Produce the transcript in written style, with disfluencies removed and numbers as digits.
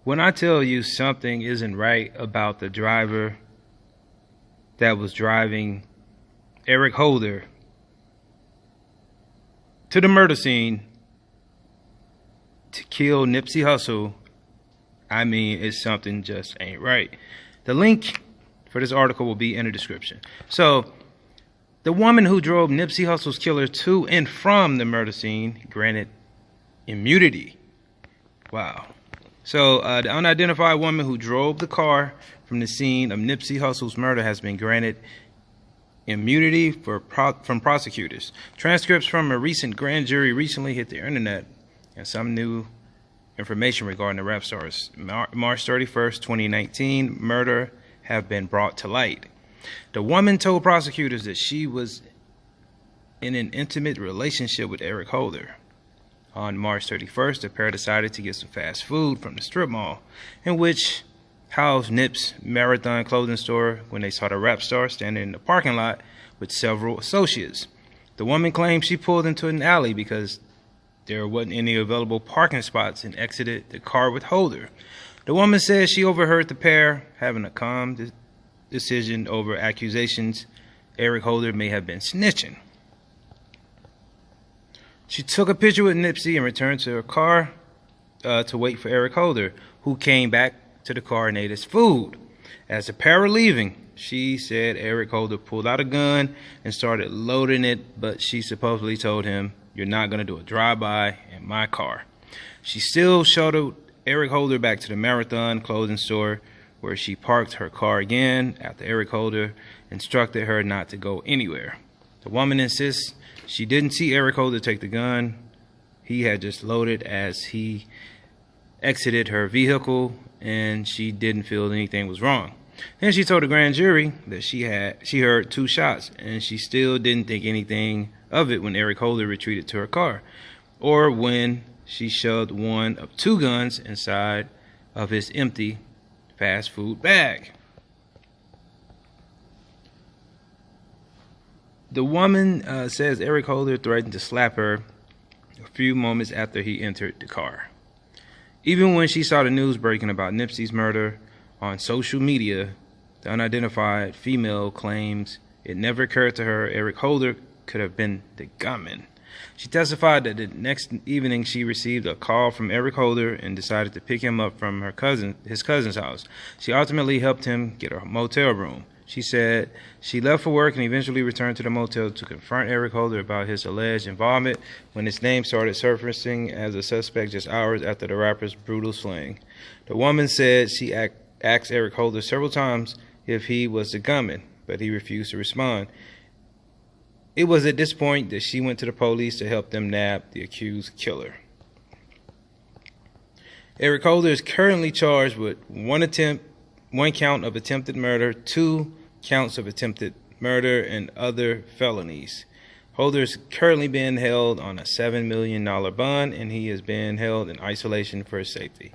When I tell you something isn't right about the driver that was driving Eric Holder to the murder scene to kill Nipsey Hussle, I mean, it's something just ain't right. The link for this article will be in the description. So, the woman who drove Nipsey Hussle's killer to and from the murder scene granted immunity. Wow. So, the unidentified woman who drove the car from the scene of Nipsey Hussle's murder has been granted immunity from prosecutors. Transcripts from a recent grand jury recently hit the internet, and some new information regarding the rap star's March 31st, 2019 murder have been brought to light. The woman told prosecutors that she was in an intimate relationship with Eric Holder. On March 31st, the pair decided to get some fast food from the strip mall, in which housed Nip's Marathon clothing store, when they saw the rap star standing in the parking lot with several associates. The woman claimed she pulled into an alley because there wasn't any available parking spots and exited the car with Holder. The woman said she overheard the pair having a calm decision over accusations Eric Holder may have been snitching. She took a picture with Nipsey and returned to her car to wait for Eric Holder, who came back to the car and ate his food. As the pair were leaving, she said Eric Holder pulled out a gun and started loading it, but she supposedly told him, "You're not going to do a drive-by in my car." She still shuttled Eric Holder back to the Marathon clothing store, where she parked her car again after Eric Holder instructed her not to go anywhere. The woman insists she didn't see Eric Holder take the gun. He had just loaded as he exited her vehicle, and she didn't feel anything was wrong. Then she told the grand jury that she heard 2 shots, and she still didn't think anything of it when Eric Holder retreated to her car, or when she shoved one of 2 guns inside of his empty fast food bag. The woman says Eric Holder threatened to slap her a few moments after he entered the car. Even when she saw the news breaking about Nipsey's murder on social media, the unidentified female claims it never occurred to her Eric Holder could have been the gunman. She testified that the next evening she received a call from Eric Holder and decided to pick him up from his cousin's house. She ultimately helped him get a motel room. She said she left for work and eventually returned to the motel to confront Eric Holder about his alleged involvement when his name started surfacing as a suspect just hours after the rapper's brutal slaying. The woman said she asked Eric Holder several times if he was the gunman, but he refused to respond. It was at this point that she went to the police to help them nab the accused killer. Eric Holder is currently charged with one count of attempted murder, 2 counts of attempted murder, and other felonies. Holder is currently being held on a $7 million bond, and he is being held in isolation for his safety.